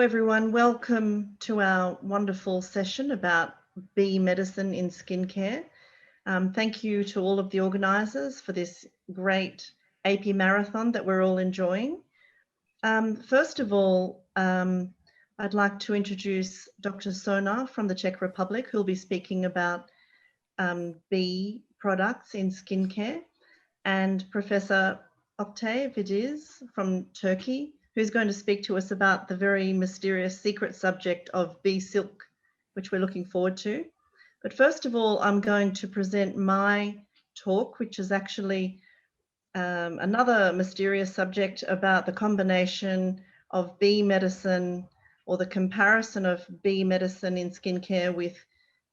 everyone. Welcome to our wonderful session about bee medicine in skincare. Thank you to all of the organisers for this great AP marathon that we're all enjoying. First of all, I'd like to introduce Dr. Sona from the Czech Republic, who'll be speaking about bee products in skincare, and Professor Oktay Vidiz from Turkey, who's going to speak to us about the very mysterious secret subject of bee silk, which we're looking forward to. But first of all, I'm going to present my talk, which is actually another mysterious subject about the combination of bee medicine, or the comparison of bee medicine in skincare with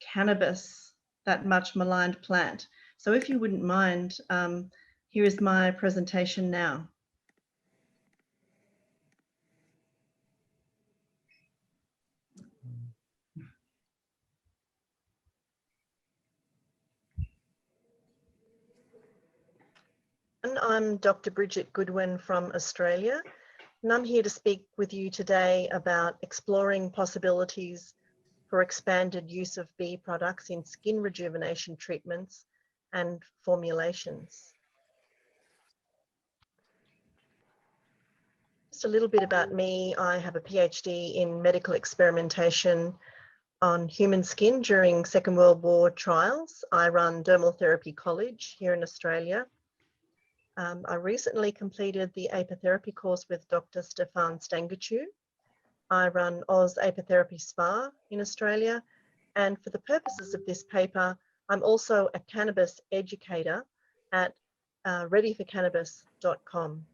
cannabis, that much maligned plant. So if you wouldn't mind, here is my presentation now. I'm Dr. Bridget Goodwin from Australia, and I'm here to speak with you today about exploring possibilities for expanded use of bee products in skin rejuvenation treatments and formulations. Just a little bit about me. I have a PhD in medical experimentation on human skin during Second World War trials. I run Dermal Therapy College here in Australia. I recently completed the Apitherapy course with Dr. Stefan Stangachu. I run Oz Apitherapy Spa in Australia. And for the purposes of this paper, I'm also a cannabis educator at readyforcannabis.com.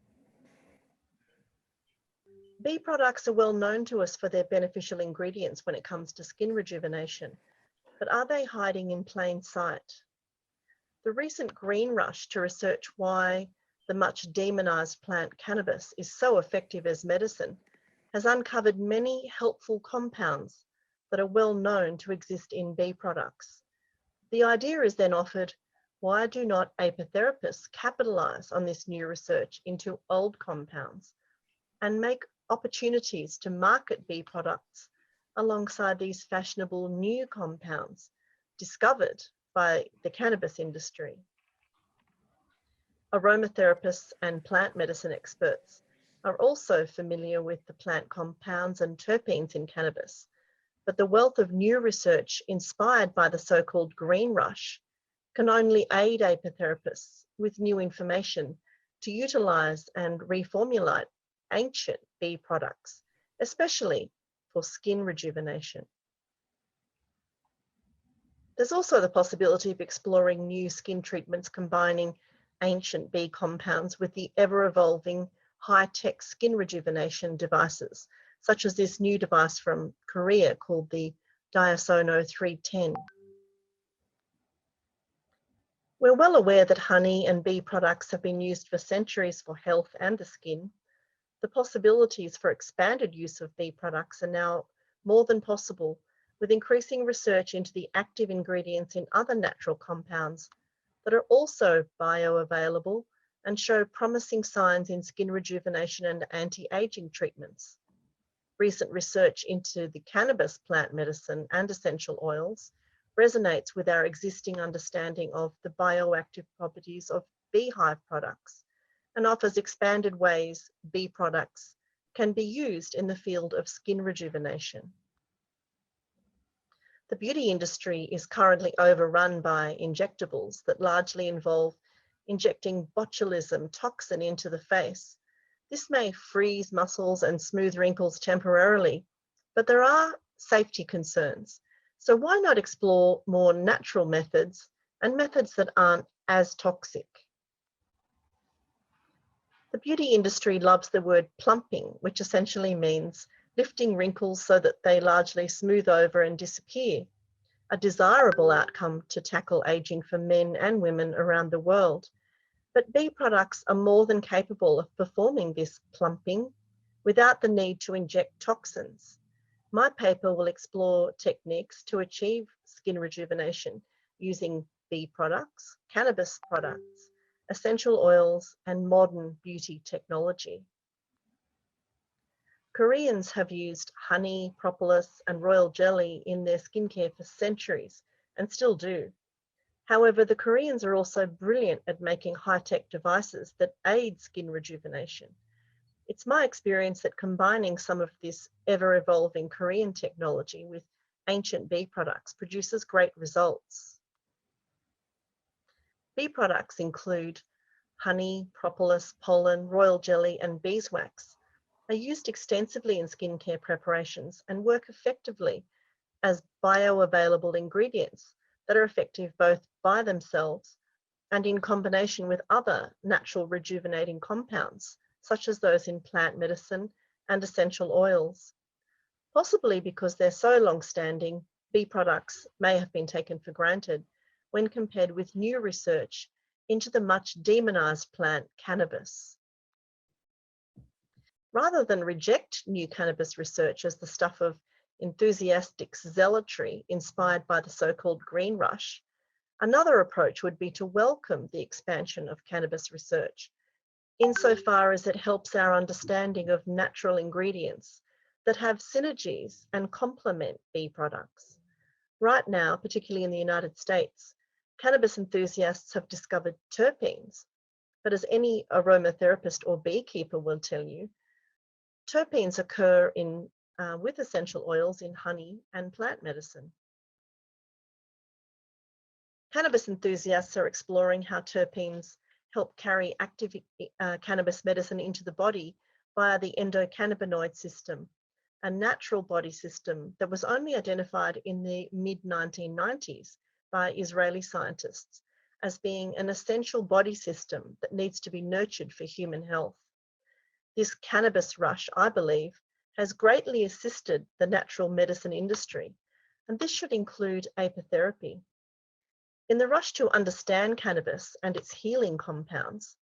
Bee products are well known to us for their beneficial ingredients when it comes to skin rejuvenation, but are they hiding in plain sight? The recent green rush to research why the much demonized plant cannabis is so effective as medicine has uncovered many helpful compounds that are well known to exist in bee products. The idea is then offered, why do not apotherapists capitalize on this new research into old compounds and make opportunities to market bee products alongside these fashionable new compounds discovered by the cannabis industry? Aromatherapists and plant medicine experts are also familiar with the plant compounds and terpenes in cannabis, but the wealth of new research inspired by the so-called green rush can only aid apotherapists with new information to utilize and reformulate ancient bee products, especially for skin rejuvenation. There's also the possibility of exploring new skin treatments combining ancient bee compounds with the ever-evolving high-tech skin rejuvenation devices, such as this new device from Korea called the Diasono 310. We're well aware that honey and bee products have been used for centuries for health and the skin. The possibilities for expanded use of bee products are now more than possible, with increasing research into the active ingredients in other natural compounds that are also bioavailable and show promising signs in skin rejuvenation and anti-aging treatments. Recent research into the cannabis plant medicine and essential oils resonates with our existing understanding of the bioactive properties of beehive products and offers expanded ways bee products can be used in the field of skin rejuvenation. The beauty industry is currently overrun by injectables that largely involve injecting botulism toxin into the face. This may freeze muscles and smooth wrinkles temporarily, but there are safety concerns. So why not explore more natural methods and methods that aren't as toxic? The beauty industry loves the word plumping, which essentially means lifting wrinkles so that they largely smooth over and disappear, a desirable outcome to tackle aging for men and women around the world. But bee products are more than capable of performing this plumping without the need to inject toxins. My paper will explore techniques to achieve skin rejuvenation using bee products, cannabis products, essential oils, and modern beauty technology. Koreans have used honey, propolis, and royal jelly in their skincare for centuries and still do. However, the Koreans are also brilliant at making high-tech devices that aid skin rejuvenation. It's my experience that combining some of this ever-evolving Korean technology with ancient bee products produces great results. Bee products include honey, propolis, pollen, royal jelly, and beeswax. Are used extensively in skincare preparations and work effectively as bioavailable ingredients that are effective both by themselves and in combination with other natural rejuvenating compounds, such as those in plant medicine and essential oils. Possibly because they're so long-standing, bee products may have been taken for granted when compared with new research into the much demonized plant cannabis. Rather than reject new cannabis research as the stuff of enthusiastic zealotry inspired by the so-called green rush, another approach would be to welcome the expansion of cannabis research, insofar as it helps our understanding of natural ingredients that have synergies and complement bee products. Right now, particularly in the United States, cannabis enthusiasts have discovered terpenes, but as any aromatherapist or beekeeper will tell you, terpenes occur with essential oils in honey and plant medicine. Cannabis enthusiasts are exploring how terpenes help carry active cannabis medicine into the body via the endocannabinoid system, a natural body system that was only identified in the mid-1990s by Israeli scientists as being an essential body system that needs to be nurtured for human health. This cannabis rush, I believe, has greatly assisted the natural medicine industry, and this should include apitherapy. In the rush to understand cannabis and its healing compounds,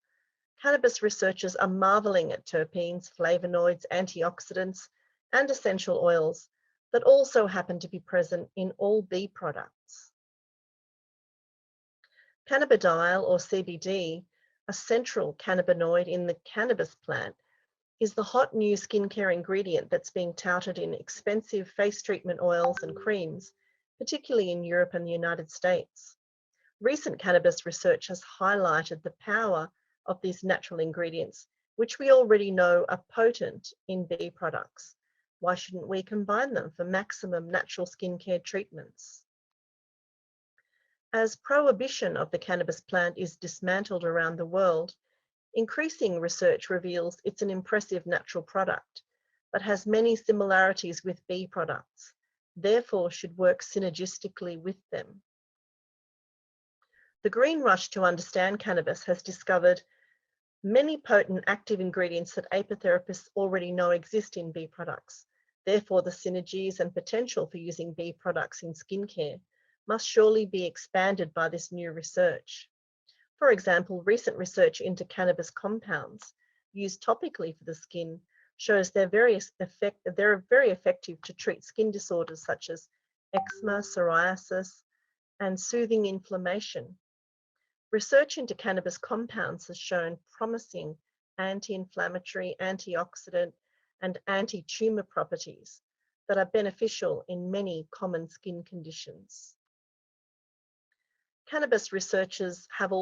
cannabis researchers are marveling at terpenes, flavonoids, antioxidants, and essential oils that also happen to be present in all bee products. Cannabidiol, or CBD, a central cannabinoid in the cannabis plant, is the hot new skincare ingredient that's being touted in expensive face treatment oils and creams, particularly in Europe and the United States. Recent cannabis research has highlighted the power of these natural ingredients, which we already know are potent in bee products. Why shouldn't we combine them for maximum natural skincare treatments? As prohibition of the cannabis plant is dismantled around the world, increasing research reveals it's an impressive natural product, but has many similarities with bee products, therefore should work synergistically with them. The green rush to understand cannabis has discovered many potent active ingredients that apitherapists already know exist in bee products. Therefore, the synergies and potential for using bee products in skincare must surely be expanded by this new research. For example, recent research into cannabis compounds used topically for the skin shows they're very effective to treat skin disorders such as eczema, psoriasis, and soothing inflammation. Research into cannabis compounds has shown promising anti-inflammatory, antioxidant, and anti-tumor properties that are beneficial in many common skin conditions. Cannabis researchers have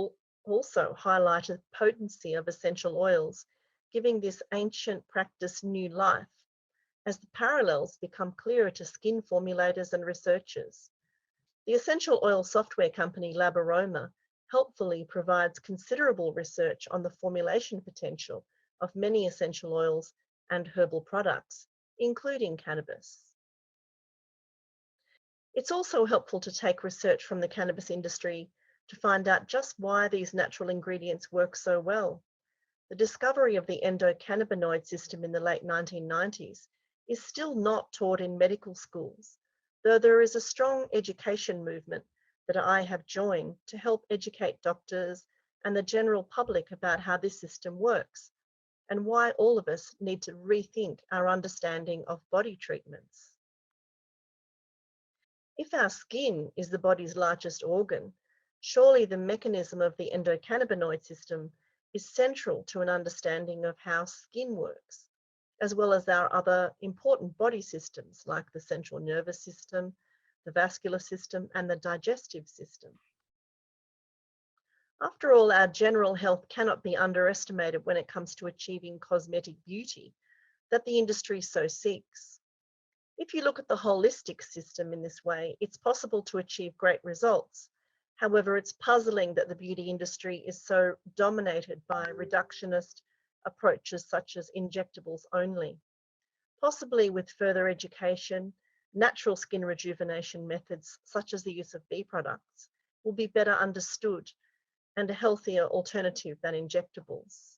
also highlighted potency of essential oils, giving this ancient practice new life, as the parallels become clearer to skin formulators and researchers. The essential oil software company Labaroma helpfully provides considerable research on the formulation potential of many essential oils and herbal products, including cannabis. It's also helpful to take research from the cannabis industry to find out just why these natural ingredients work so well. The discovery of the endocannabinoid system in the late 1990s is still not taught in medical schools, though there is a strong education movement that I have joined to help educate doctors and the general public about how this system works and why all of us need to rethink our understanding of body treatments. If our skin is the body's largest organ, surely the mechanism of the endocannabinoid system is central to an understanding of how skin works, as well as our other important body systems like the central nervous system, the vascular system, and the digestive system. After all, our general health cannot be underestimated when it comes to achieving cosmetic beauty that the industry so seeks. If you look at the holistic system in this way, it's possible to achieve great results. However, it's puzzling that the beauty industry is so dominated by reductionist approaches such as injectables only. Possibly with further education, natural skin rejuvenation methods such as the use of bee products will be better understood and a healthier alternative than injectables.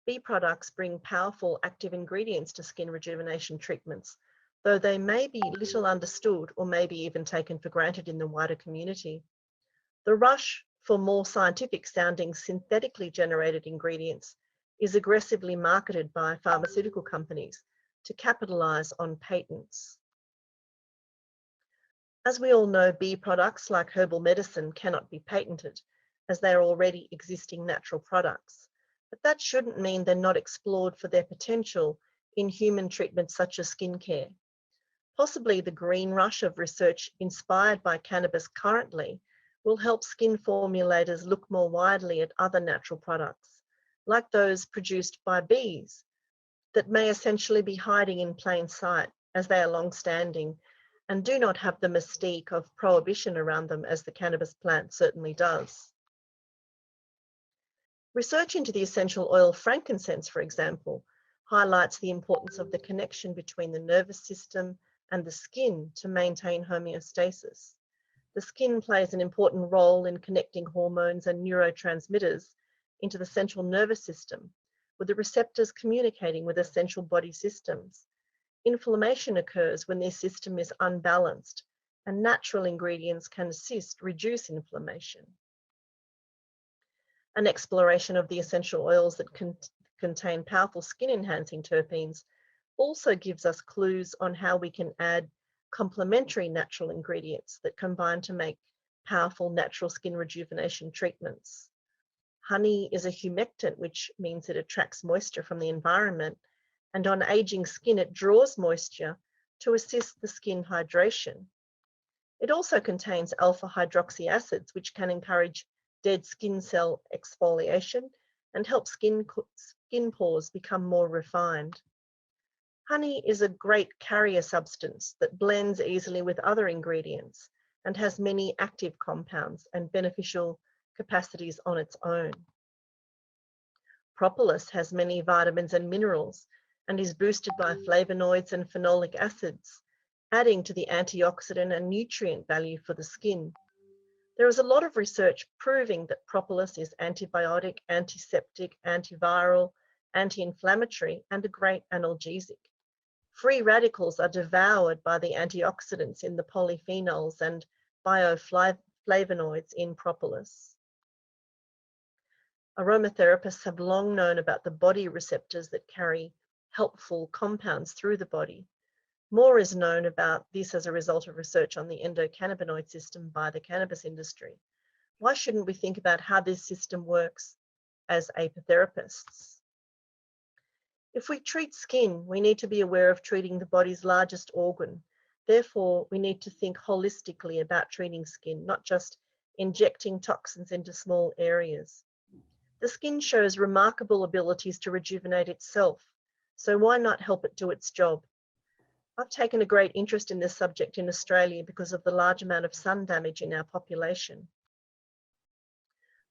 Bee products bring powerful active ingredients to skin rejuvenation treatments, though they may be little understood or maybe even taken for granted in the wider community. The rush for more scientific sounding synthetically generated ingredients is aggressively marketed by pharmaceutical companies to capitalize on patents. As we all know, bee products like herbal medicine cannot be patented as they are already existing natural products. But that shouldn't mean they're not explored for their potential in human treatments such as skincare. Possibly the green rush of research inspired by cannabis currently will help skin formulators look more widely at other natural products, like those produced by bees, that may essentially be hiding in plain sight as they are long-standing and do not have the mystique of prohibition around them as the cannabis plant certainly does. Research into the essential oil frankincense, for example, highlights the importance of the connection between the nervous system and the skin to maintain homeostasis. The skin plays an important role in connecting hormones and neurotransmitters into the central nervous system, with the receptors communicating with essential body systems. Inflammation occurs when this system is unbalanced, and natural ingredients can assist reduce inflammation. An exploration of the essential oils that contain powerful skin-enhancing terpenes also gives us clues on how we can add complementary natural ingredients that combine to make powerful natural skin rejuvenation treatments. Honey is a humectant, which means it attracts moisture from the environment, and on aging skin, it draws moisture to assist the skin hydration. It also contains alpha hydroxy acids, which can encourage dead skin cell exfoliation and help skin pores become more refined. Honey is a great carrier substance that blends easily with other ingredients and has many active compounds and beneficial capacities on its own. Propolis has many vitamins and minerals and is boosted by flavonoids and phenolic acids, adding to the antioxidant and nutrient value for the skin. There is a lot of research proving that propolis is antibiotic, antiseptic, antiviral, anti-inflammatory, and a great analgesic. Free radicals are devoured by the antioxidants in the polyphenols and bioflavonoids in propolis. Aromatherapists have long known about the body receptors that carry helpful compounds through the body. More is known about this as a result of research on the endocannabinoid system by the cannabis industry. Why shouldn't we think about how this system works as apotherapists? If we treat skin, we need to be aware of treating the body's largest organ. Therefore, we need to think holistically about treating skin, not just injecting toxins into small areas. The skin shows remarkable abilities to rejuvenate itself, so why not help it do its job? I've taken a great interest in this subject in Australia because of the large amount of sun damage in our population.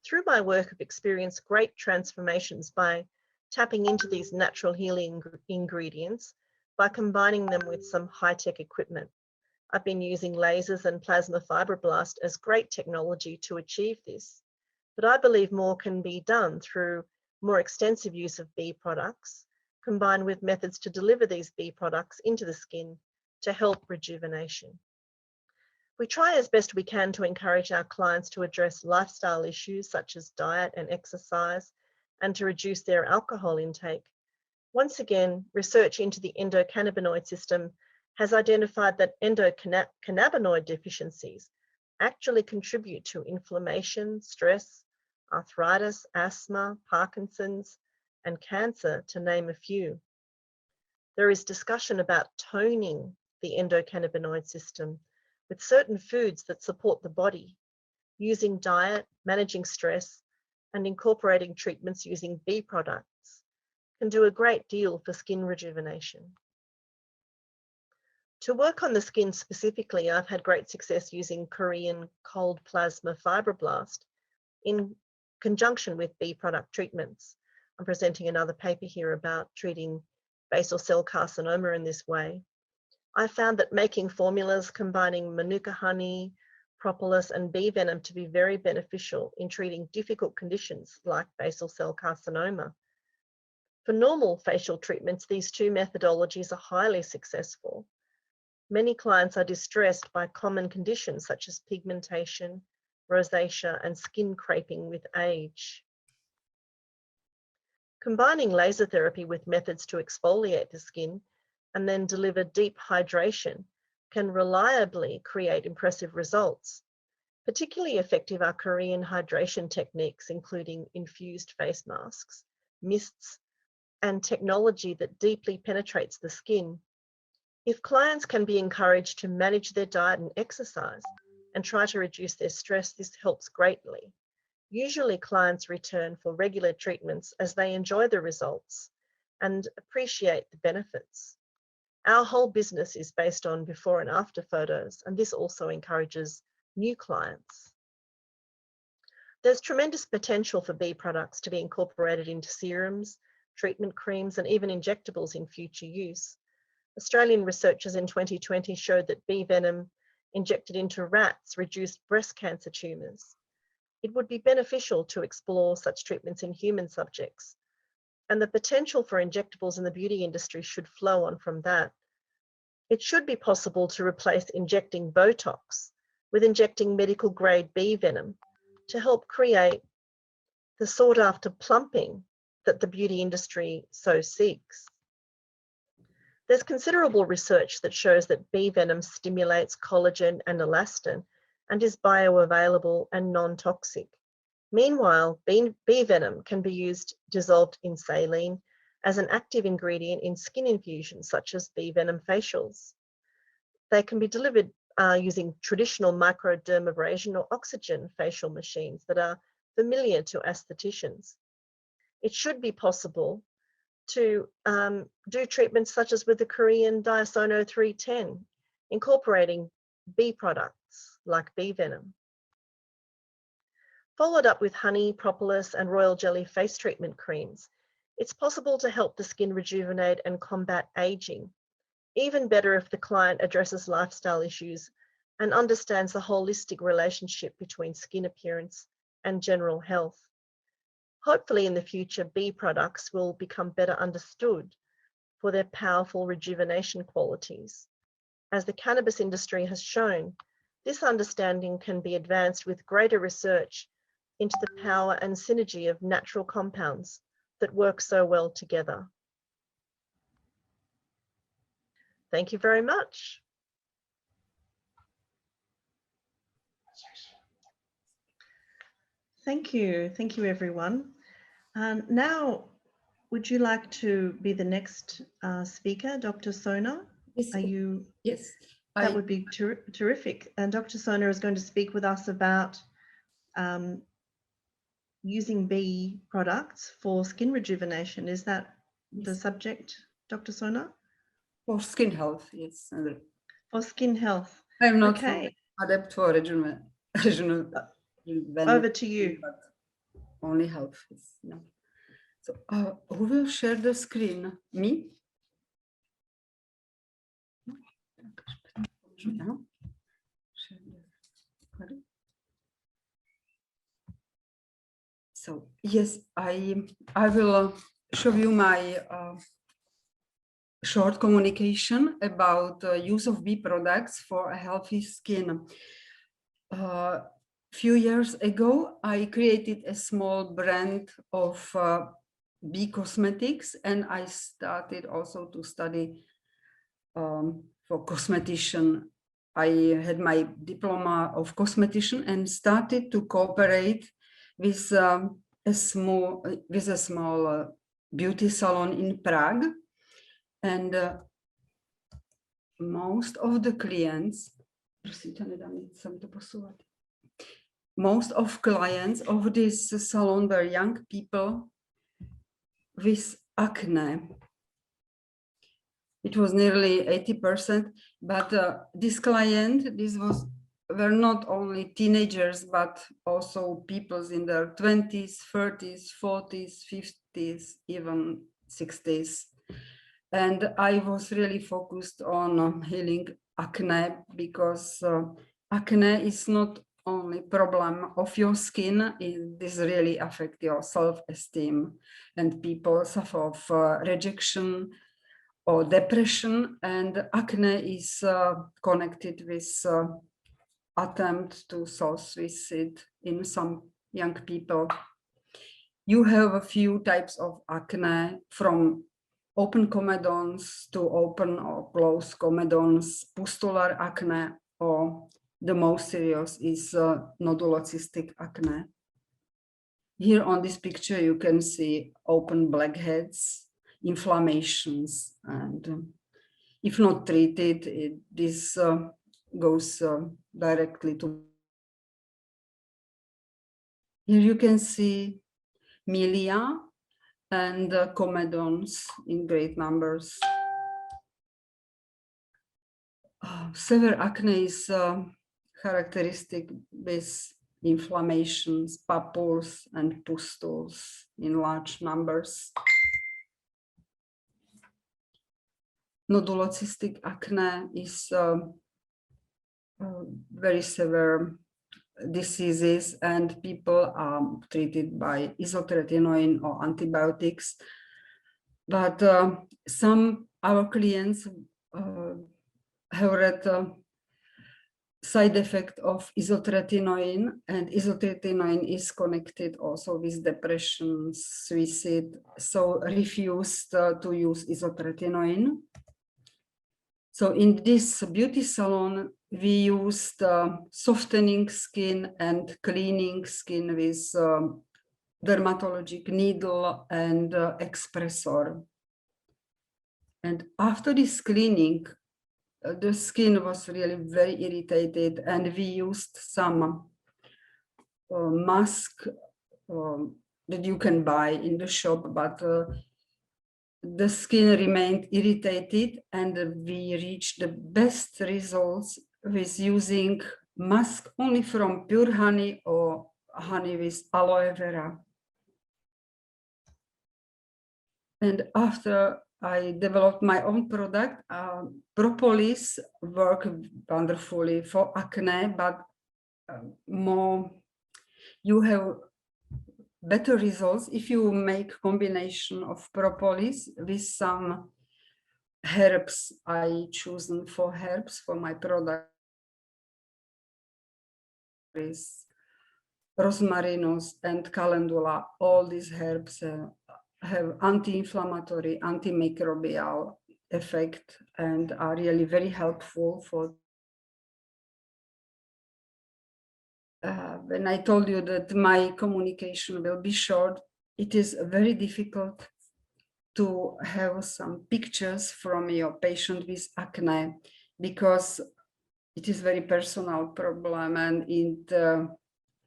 Through my work, I've experienced great transformations by tapping into these natural healing ingredients by combining them with some high-tech equipment. I've been using lasers and plasma fibroblast as great technology to achieve this, but I believe more can be done through more extensive use of bee products, combined with methods to deliver these bee products into the skin to help rejuvenation. We try as best we can to encourage our clients to address lifestyle issues such as diet and exercise and to reduce their alcohol intake. Once again, research into the endocannabinoid system has identified that endocannabinoid deficiencies actually contribute to inflammation, stress, arthritis, asthma, Parkinson's, and cancer, to name a few. There is discussion about toning the endocannabinoid system with certain foods that support the body, using diet, managing stress, and incorporating treatments using bee products can do a great deal for skin rejuvenation. To work on the skin specifically, I've had great success using Korean cold plasma fibroblast in conjunction with bee product treatments. I'm presenting another paper here about treating basal cell carcinoma in this way. I found that making formulas combining manuka honey, propolis, and bee venom to be very beneficial in treating difficult conditions like basal cell carcinoma. For normal facial treatments, these two methodologies are highly successful. Many clients are distressed by common conditions such as pigmentation, rosacea, and skin creping with age. Combining laser therapy with methods to exfoliate the skin and then deliver deep hydration can reliably create impressive results. Particularly effective are Korean hydration techniques, including infused face masks, mists, and technology that deeply penetrates the skin. If clients can be encouraged to manage their diet and exercise and try to reduce their stress, this helps greatly. Usually clients return for regular treatments as they enjoy the results and appreciate the benefits. Our whole business is based on before and after photos, and this also encourages new clients. There's tremendous potential for bee products to be incorporated into serums, treatment creams, and even injectables in future use. Australian researchers in 2020 showed that bee venom injected into rats reduced breast cancer tumours. It would be beneficial to explore such treatments in human subjects, and the potential for injectables in the beauty industry should flow on from that. It should be possible to replace injecting Botox with injecting medical grade bee venom to help create the sought after plumping that the beauty industry so seeks. There's considerable research that shows that bee venom stimulates collagen and elastin and is bioavailable and non-toxic. Meanwhile, bee venom can be used dissolved in saline as an active ingredient in skin infusions such as bee venom facials. They can be delivered using traditional microdermabrasion or oxygen facial machines that are familiar to aestheticians. It should be possible to do treatments such as with the Korean Diasono 310, incorporating bee products like bee venom. Followed up with honey, propolis, and royal jelly face treatment creams, it's possible to help the skin rejuvenate and combat aging. Even better if the client addresses lifestyle issues and understands the holistic relationship between skin appearance and general health. Hopefully in the future, bee products will become better understood for their powerful rejuvenation qualities. As the cannabis industry has shown, this understanding can be advanced with greater research into the power and synergy of natural compounds that work so well together. Thank you very much. Thank you everyone. Now, would you like to be the next speaker, Dr. Sona? Yes. Are you? Yes. That would be terrific. And Dr. Sona is going to speak with us about using bee products for skin rejuvenation. Is that the subject, Dr. Sona? For skin health, yes. For skin health. I'm not okay. adept for regional over to you. But only health. No. So who will share the screen? Me? So yes, I will show you my short communication about the use of bee products for a healthy skin. Few years ago, I created a small brand of bee cosmetics, and I started also to study for cosmetician. I had my diploma of cosmetician and started to cooperate with a small beauty salon in Prague. And most of the clients, most of clients of this salon were young people with acne. It was nearly 80%, but this were not only teenagers, but also people in their 20s, 30s, 40s, 50s, even 60s. And I was really focused on healing acne, because acne is not only problem of your skin, this really affects your self-esteem, and people suffer of rejection or depression, and acne is connected with attempt to self-suicide in some young people. You have a few types of acne, from open comedones to open or closed comedones, pustular acne, or the most serious is nodulocystic acne. Here on this picture, you can see open blackheads, inflammations, and if not treated, this goes directly to. Here you can see milia and comedones in great numbers. Severe acne is characteristic with inflammations, papules, and pustules in large numbers. Nodulocystic acne is very severe diseases, and people are treated by isotretinoin or antibiotics. But some our clients have read side effect of isotretinoin, and isotretinoin is connected also with depression, suicide, so refused to use isotretinoin. So in this beauty salon, we used softening skin and cleaning skin with dermatologic needle and expressor. And after this cleaning, the skin was really very irritated, and we used some mask that you can buy in the shop, but the skin remained irritated, and we reached the best results with using mask only from pure honey or honey with aloe vera. And after I developed my own product, propolis worked wonderfully for acne, but more you have better results if you make combination of propolis with some herbs. I chosen 4 herbs for my product. Is rosmarinus and calendula. All these herbs have anti-inflammatory, antimicrobial effect and are really very helpful for. When I told you that my communication will be short, it is very difficult to have some pictures from your patient with acne, because it is very personal problem, and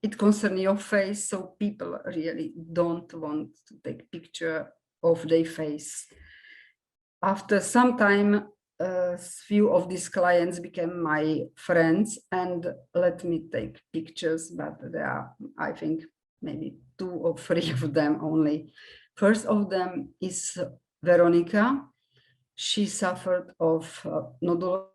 it concerns your face, so people really don't want to take picture of their face. After some time, a few of these clients became my friends and let me take pictures, but there are, I think, maybe 2 or 3 of them only. First of them is Veronica. She suffered of nodule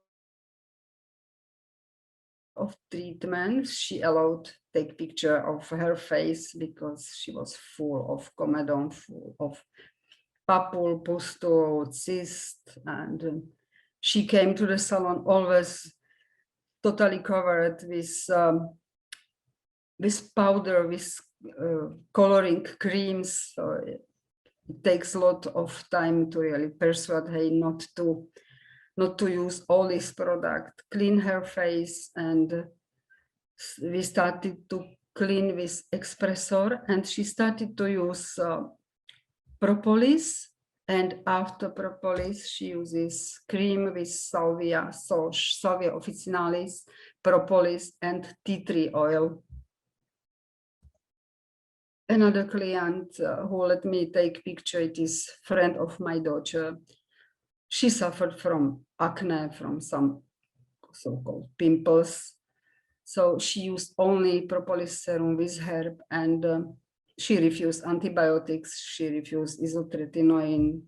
of treatment. She allowed to take picture of her face because she was full of comedone, full of papule, pustule, cyst, and she came to the salon always totally covered with powder, with coloring creams. So it takes a lot of time to really persuade her not to use all this product, clean her face, and we started to clean with expressor, and she started to use propolis, and after propolis, she uses cream with salvia, salvia officinalis, propolis, and tea tree oil. Another client who let me take picture, it is friend of my daughter. She suffered from acne, from some so-called pimples. So she used only propolis serum with herb, and she refused antibiotics, she refused isotretinoin.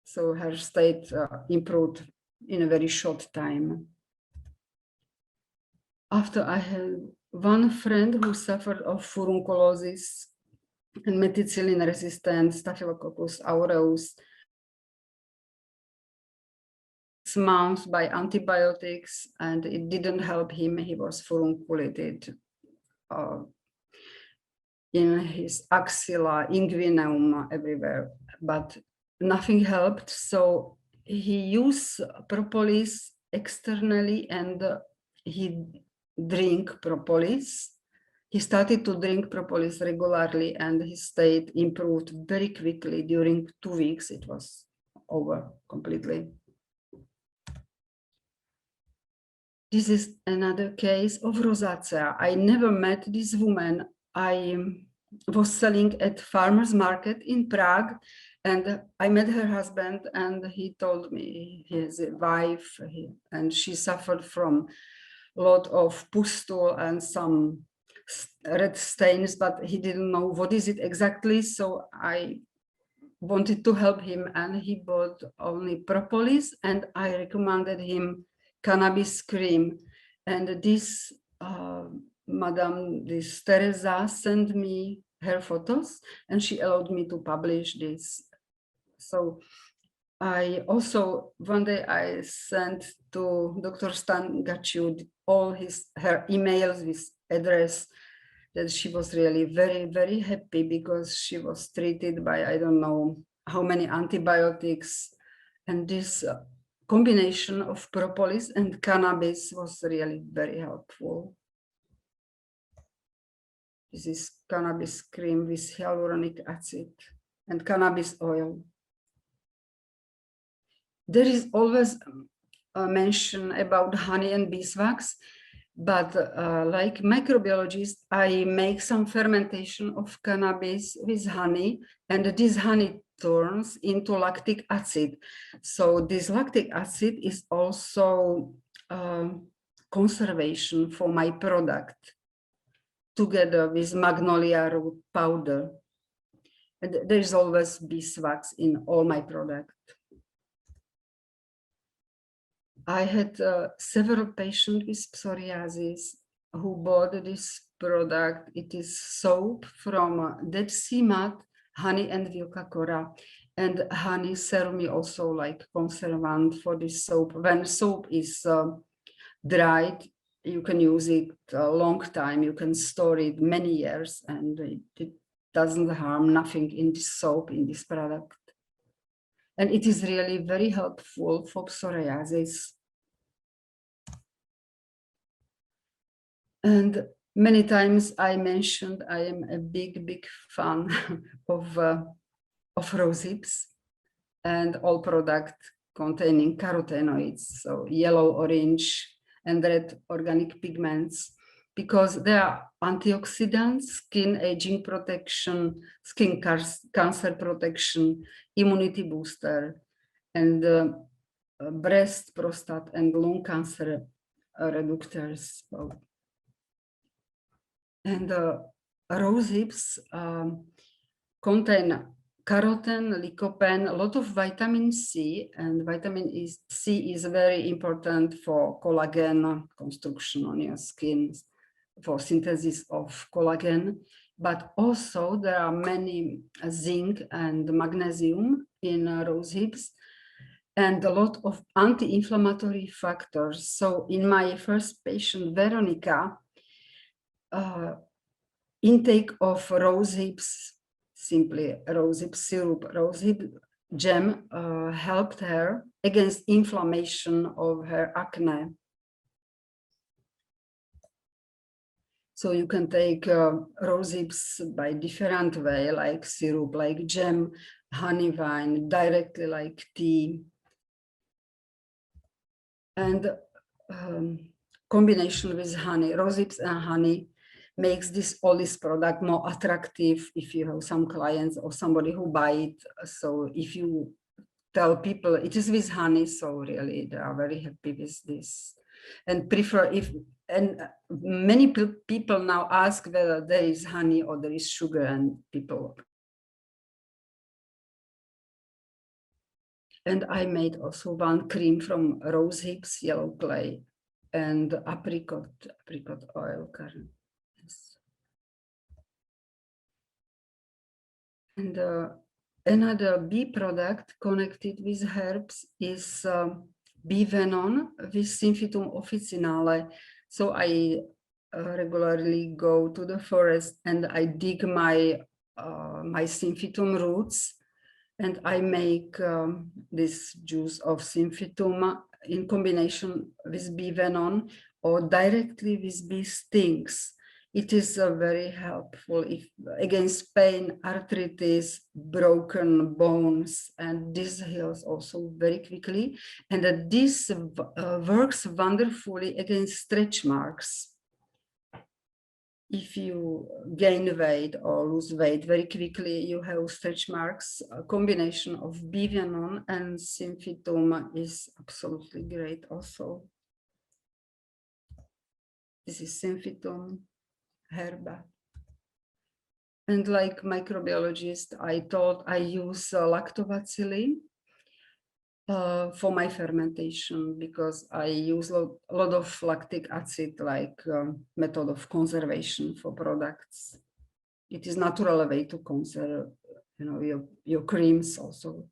So her state improved in a very short time. After I had one friend who suffered of furunculosis and methicillin resistant Staphylococcus aureus, 6 months by antibiotics, and it didn't help him. He was furunculated in his axilla, inguinum, everywhere, but nothing helped. So he used propolis externally, and he drank propolis. He started to drink propolis regularly, and his state improved very quickly. During 2 weeks, it was over completely. This is another case of rosacea. I never met this woman. I was selling at farmer's market in Prague, and I met her husband, and he told me he has a wife, and she suffered from a lot of pustule and some red stains, but he didn't know what is it exactly. So I wanted to help him, and he bought only propolis, and I recommended him cannabis cream. And this Madame, this Teresa, sent me her photos, and she allowed me to publish this. So I also, one day I sent to Dr. Stan Gaciu all her emails with address, that she was really very, very happy because she was treated by, I don't know how many antibiotics. And this combination of propolis and cannabis was really very helpful. This is cannabis cream with hyaluronic acid and cannabis oil. There is always a mention about honey and beeswax, but like microbiologist, I make some fermentation of cannabis with honey, and this honey turns into lactic acid. So this lactic acid is also conservation for my product, together with magnolia root powder. And there is always beeswax in all my products. I had several patients with psoriasis who bought this product. It is soap from Dead Sea Mud, honey and Vilcacora. And honey serve me also like conservant for this soap. When soap is dried, you can use it a long time. You can store it many years, and it doesn't harm nothing in this soap, in this product. And it is really very helpful for psoriasis. And many times I mentioned I am a big, big fan of rosehips and all products containing carotenoids, so yellow, orange, and red organic pigments, because they are antioxidants, skin aging protection, skin cancer protection, immunity booster, and breast, prostate, and lung cancer reductors. And rosehips contain carotene, lycopene, a lot of vitamin C, and vitamin C is very important for collagen construction on your skin, for synthesis of collagen. But also there are many zinc and magnesium in rosehips, and a lot of anti-inflammatory factors. So in my first patient, Veronica, intake of rosehips, simply rosehip syrup, rosehip jam, helped her against inflammation of her acne. So you can take rosehips by different way, like syrup, like jam, honey wine directly like tea. And combination with honey, roses and honey makes all this product more attractive if you have some clients or somebody who buy it. So if you tell people it is with honey, so really they are very happy with this and prefer many people now ask whether there is honey or there is sugar, and people. And I made also one cream from rose hips, yellow clay, and apricot oil kernel. Yes. And another bee product connected with herbs is bee venom with Symphytum officinale. So I regularly go to the forest and I dig my Symphytum roots, and I make this juice of Symphytum in combination with bee venom or directly with bee stings. It is very helpful against pain, arthritis, broken bones, and this heals also very quickly. And this works wonderfully against stretch marks. If you gain weight or lose weight very quickly, you have stretch marks. A combination of bee venom and Symphytum is absolutely great also. This is Symphytum herba. And like microbiologist, I thought I use lactobacilli for my fermentation, because I use a lot of lactic acid, like method of conservation for products. It is natural way to conserve, your creams also.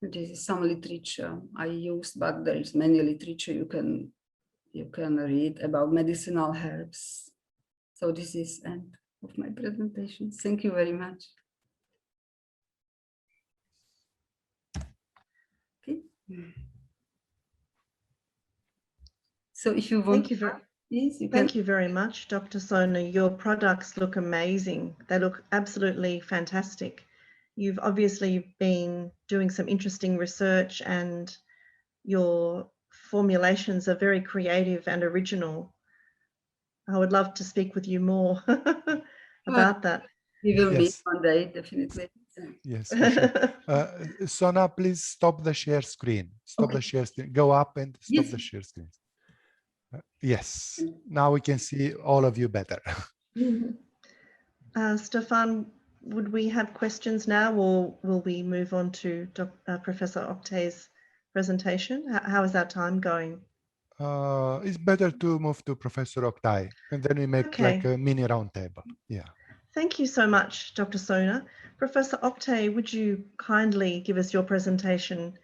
This is some literature I used, but there is many literature you can read about medicinal herbs. So this is end of my presentation. Thank you very much. Okay. So if you want, Thank you very much, Dr. Sona. Your products look amazing. They look absolutely fantastic. You've obviously been doing some interesting research, and your formulations are very creative and original. I would love to speak with you more about that. We will meet one day, definitely. Yes, for sure. Sona, please stop the share screen. Stop the share screen. Go up and stop the share screen. Yes, now we can see all of you better. Stefan, would we have questions now, or will we move on to Professor Oktay's presentation? How is our time going? It's better to move to Professor Oktay, and then we make like a mini roundtable. Yeah. Thank you so much, Dr. Sona. Professor Oktay, would you kindly give us your presentation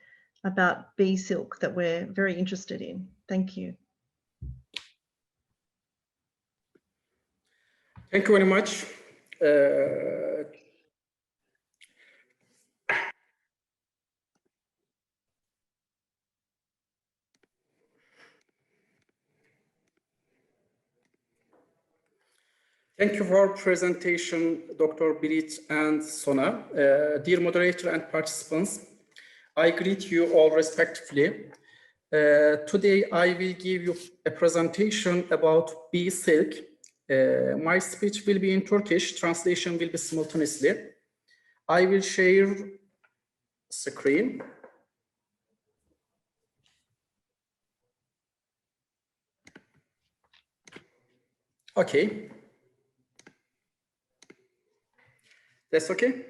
about bee silk that we're very interested in? Thank you. Thank you very much. Thank you for presentation, Dr. Birit and Sona. Dear moderator and participants, I greet you all respectively. Today, I will give you a presentation about bee silk. My speech will be in Turkish, translation will be simultaneously. I will share screen. Okay. That's okay.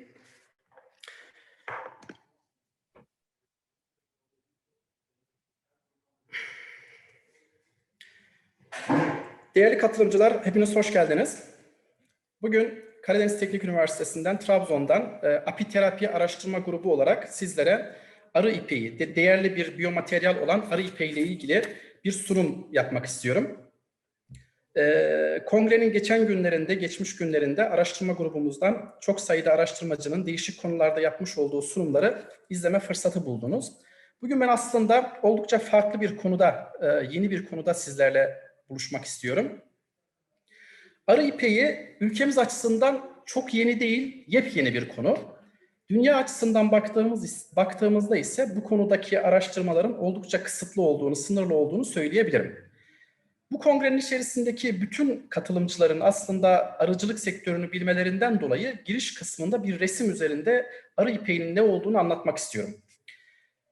Değerli katılımcılar, hepiniz hoş geldiniz. Bugün Karadeniz Teknik Üniversitesi'nden, Trabzon'dan Apitherapy araştırma grubu olarak sizlere arı ipeği, değerli bir biyomateryal olan arı ipeği ile ilgili bir sunum yapmak istiyorum. Kongrenin geçmiş günlerinde araştırma grubumuzdan çok sayıda araştırmacının değişik konularda yapmış olduğu sunumları izleme fırsatı buldunuz. Bugün ben aslında oldukça farklı bir konuda, yeni bir konuda sizlerle buluşmak istiyorum. Arı ipeği ülkemiz açısından çok yeni değil, yepyeni bir konu. Dünya açısından baktığımızda ise bu konudaki araştırmaların oldukça kısıtlı olduğunu, sınırlı olduğunu söyleyebilirim. Bu kongrenin içerisindeki bütün katılımcıların aslında arıcılık sektörünü bilmelerinden dolayı giriş kısmında bir resim üzerinde arı ipeğinin ne olduğunu anlatmak istiyorum.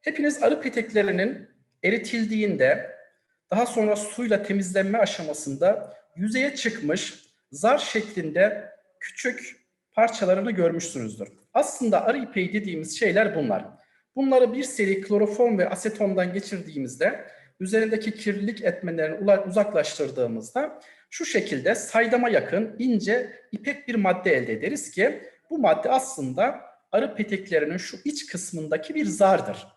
Hepiniz arı peteklerinin eritildiğinde, daha sonra suyla temizlenme aşamasında yüzeye çıkmış zar şeklinde küçük parçalarını görmüşsünüzdür. Aslında arı ipeği dediğimiz şeyler bunlar. Bunları bir seri kloroform ve asetondan geçirdiğimizde, üzerindeki kirlilik etmenlerini uzaklaştırdığımızda şu şekilde saydama yakın ince ipek bir madde elde ederiz ki bu madde aslında arı peteklerinin şu iç kısmındaki bir zardır.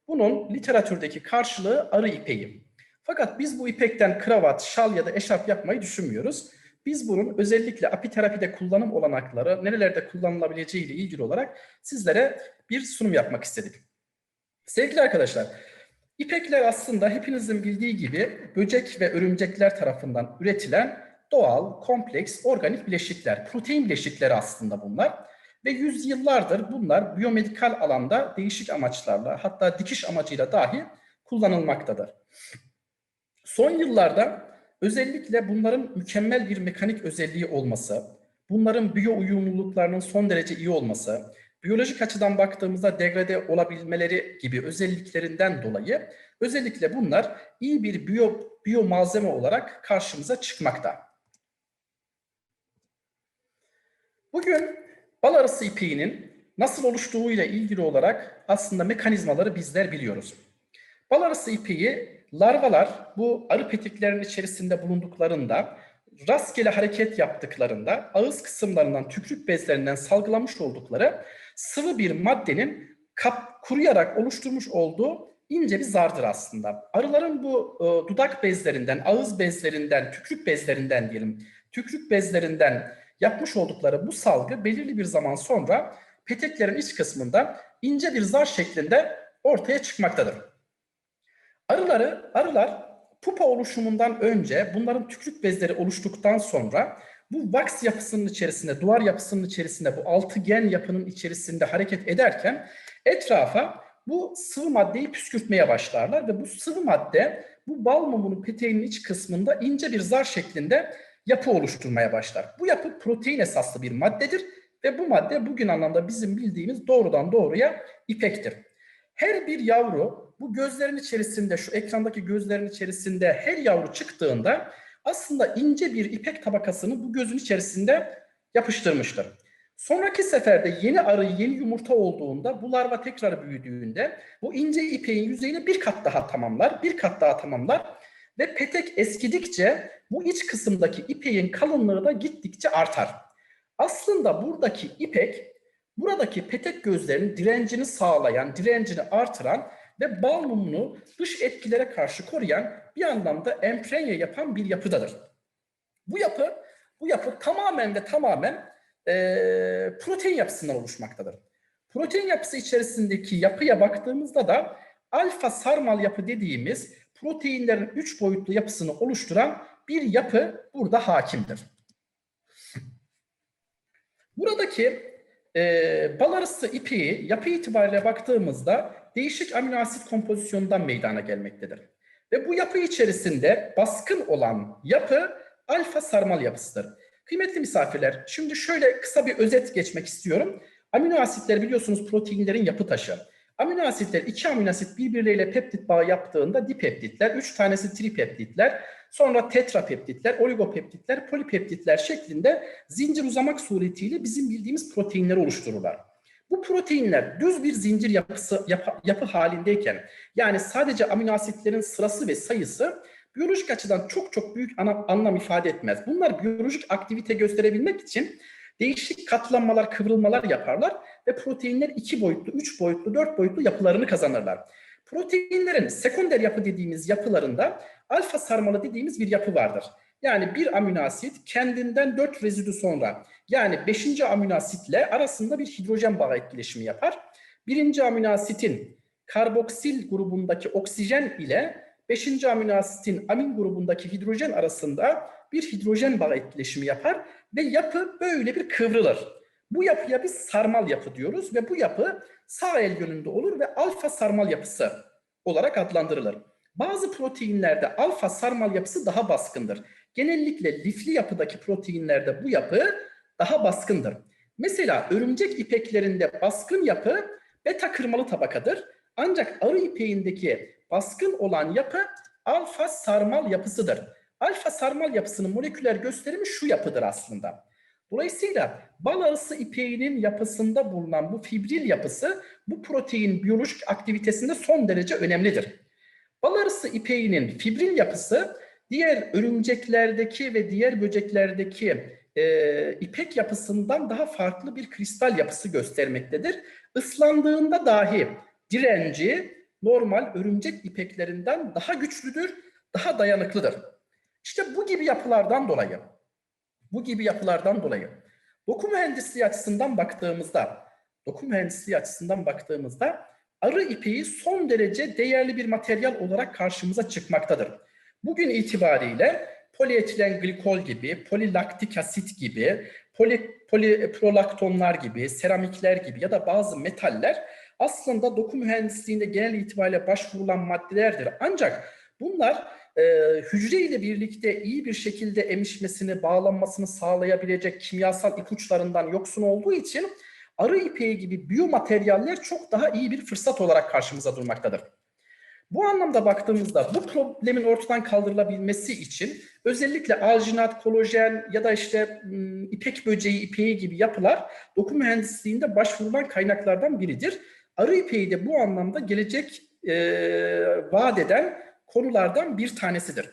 Bunun literatürdeki karşılığı arı ipeği. Fakat biz bu ipekten kravat, şal ya da eşarp yapmayı düşünmüyoruz. Biz bunun özellikle apiterapide kullanım olanakları, nerelerde kullanılabileceği ile ilgili olarak sizlere bir sunum yapmak istedik. Sevgili arkadaşlar, İpekler aslında hepinizin bildiği gibi böcek ve örümcekler tarafından üretilen doğal, kompleks, organik bileşikler, protein bileşikleri aslında bunlar. Ve yüzyıllardır bunlar biyomedikal alanda değişik amaçlarla, hatta dikiş amacıyla dahi kullanılmaktadır. Son yıllarda özellikle bunların mükemmel bir mekanik özelliği olması, bunların biyo uyumluluklarının son derece iyi olması, biyolojik açıdan baktığımızda degrade olabilmeleri gibi özelliklerinden dolayı özellikle bunlar iyi bir biyo malzeme olarak karşımıza çıkmakta. Bugün bal arısı ipeğinin nasıl oluştuğuyla ilgili olarak aslında mekanizmaları bizler biliyoruz. Bal arısı ipeği larvalar bu arı peteklerinin içerisinde bulunduklarında, rastgele hareket yaptıklarında ağız kısımlarından, tükrük bezlerinden salgılamış oldukları sıvı bir maddenin kuruyarak oluşturmuş olduğu ince bir zardır aslında. Arıların bu dudak bezlerinden, ağız bezlerinden, tükrük bezlerinden diyelim, tükrük bezlerinden yapmış oldukları bu salgı belirli bir zaman sonra peteklerin iç kısmında ince bir zar şeklinde ortaya çıkmaktadır. Arılar pupa oluşumundan önce bunların tükrük bezleri oluştuktan sonra bu vaks yapısının içerisinde, duvar yapısının içerisinde, bu altıgen yapının içerisinde hareket ederken etrafa bu sıvı maddeyi püskürtmeye başlarlar ve bu sıvı madde bu bal mumunun peteğinin iç kısmında ince bir zar şeklinde yapı oluşturmaya başlar. Bu yapı protein esaslı bir maddedir ve bu madde bugün anlamda bizim bildiğimiz doğrudan doğruya ipektir. Her bir yavru bu gözlerin içerisinde, şu ekrandaki gözlerin içerisinde her yavru çıktığında aslında ince bir ipek tabakasını bu gözün içerisinde yapıştırmıştır. Sonraki seferde yeni arı, yeni yumurta olduğunda bu larva tekrar büyüdüğünde bu ince ipeğin yüzeyini bir kat daha tamamlar ve petek eskidikçe bu iç kısımdaki ipeğin kalınlığı da gittikçe artar. Aslında buradaki ipek buradaki petek gözlerinin direncini sağlayan, direncini artıran ve bal mumunu dış etkilere karşı koruyan bir anlamda emprenye yapan bir yapıdadır. Bu yapı tamamen protein yapısından oluşmaktadır. Protein yapısı içerisindeki yapıya baktığımızda da alfa sarmal yapı dediğimiz proteinlerin 3 boyutlu yapısını oluşturan bir yapı burada hakimdir. Buradaki bal arısı ipeği yapı itibariyle baktığımızda değişik amino asit kompozisyonundan meydana gelmektedir. Ve bu yapı içerisinde baskın olan yapı alfa sarmal yapısıdır. Kıymetli misafirler, şimdi şöyle kısa bir özet geçmek istiyorum. Amino asitler biliyorsunuz proteinlerin yapı taşı. Amino asitler, 2 amino asit birbirleriyle peptit bağı yaptığında dipeptitler, 3 tanesi tripeptitler, sonra tetrapeptitler, oligopeptitler, polipeptitler şeklinde zincir uzamak suretiyle bizim bildiğimiz proteinleri oluştururlar. Bu proteinler düz bir zincir yapı halindeyken, yani sadece amino asitlerin sırası ve sayısı biyolojik açıdan çok büyük anlam ifade etmez. Bunlar biyolojik aktivite gösterebilmek için değişik katlanmalar, kıvrılmalar yaparlar ve proteinler 2 boyutlu, 3 boyutlu, 4 boyutlu yapılarını kazanırlar. Proteinlerin sekonder yapı dediğimiz yapılarında alfa sarmalı dediğimiz bir yapı vardır. Yani bir amino asit kendinden 4 rezidü sonra, yani 5. amino asitle arasında bir hidrojen bağı etkileşimi yapar. 1. amino asitin karboksil grubundaki oksijen ile 5. amino asitin amin grubundaki hidrojen arasında bir hidrojen bağı etkileşimi yapar ve yapı böyle bir kıvrılır. Bu yapıya biz sarmal yapı diyoruz ve bu yapı sağ el yönünde olur ve alfa sarmal yapısı olarak adlandırılır. Bazı proteinlerde alfa sarmal yapısı daha baskındır. Genellikle lifli yapıdaki proteinlerde bu yapı daha baskındır. Mesela örümcek ipeklerinde baskın yapı beta kırmalı tabakadır. Ancak arı ipeğindeki baskın olan yapı alfa sarmal yapısıdır. Alfa sarmal yapısının moleküler gösterimi şu yapıdır aslında. Dolayısıyla bal arısı ipeğinin yapısında bulunan bu fibril yapısı bu protein biyolojik aktivitesinde son derece önemlidir. Bal arısı ipeğinin fibril yapısı diğer örümceklerdeki ve diğer böceklerdeki ipek yapısından daha farklı bir kristal yapısı göstermektedir. Islandığında dahi direnci normal örümcek ipeklerinden daha güçlüdür, daha dayanıklıdır. İşte bu gibi yapılardan dolayı doku mühendisliği açısından baktığımızda arı ipeği son derece değerli bir materyal olarak karşımıza çıkmaktadır. Bugün itibariyle polietilen glikol gibi, polilaktik asit gibi, poliprolaktonlar gibi, seramikler gibi ya da bazı metaller aslında doku mühendisliğinde genel itibariyle başvurulan maddelerdir. Ancak bunlar hücre ile birlikte iyi bir şekilde emişmesini, bağlanmasını sağlayabilecek kimyasal ipuçlarından yoksun olduğu için arı ipeği gibi biyomateryaller çok daha iyi bir fırsat olarak karşımıza durmaktadır. Bu anlamda baktığımızda bu problemin ortadan kaldırılabilmesi için özellikle alginat, kolajen ya da işte ipek böceği ipeği gibi yapılar doku mühendisliğinde başvurulan kaynaklardan biridir. Arı ipeği de bu anlamda gelecek vaat eden konulardan bir tanesidir.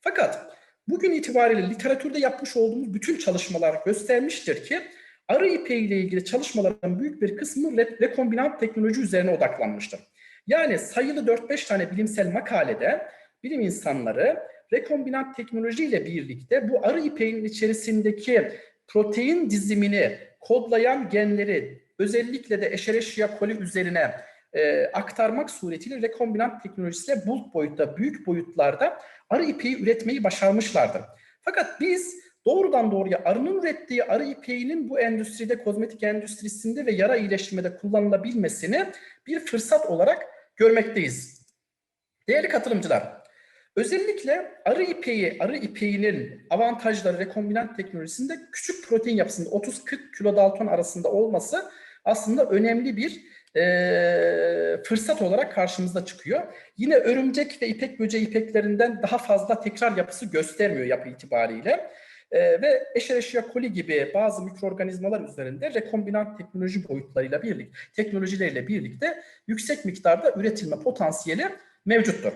Fakat bugün itibariyle literatürde yapmış olduğumuz bütün çalışmalar göstermiştir ki arı ipeği ile ilgili çalışmaların büyük bir kısmı rekombinant teknoloji üzerine odaklanmıştır. Yani sayılı 4-5 tane bilimsel makalede bilim insanları rekombinant teknoloji ile birlikte bu arı ipeğinin içerisindeki protein dizimini kodlayan genleri özellikle de Escherichia coli üzerine aktarmak suretiyle rekombinant teknolojisiyle bulk boyutta, büyük boyutlarda arı ipeği üretmeyi başarmışlardır. Fakat biz doğrudan doğruya arının ürettiği arı ipeğinin bu endüstride, kozmetik endüstrisinde ve yara iyileştirmede kullanılabilmesini bir fırsat olarak görmekteyiz. Değerli katılımcılar, özellikle arı ipeğinin avantajları rekombinant teknolojisinde küçük protein yapısında 30-40 kilodalton arasında olması aslında önemli bir fırsat olarak karşımıza çıkıyor. Yine örümcek ve ipek böceği ipeklerinden daha fazla tekrar yapısı göstermiyor yapı itibariyle. Ve Escherichia coli gibi bazı mikroorganizmalar üzerinde rekombinant teknolojileriyle birlikte yüksek miktarda üretilme potansiyeli mevcuttur.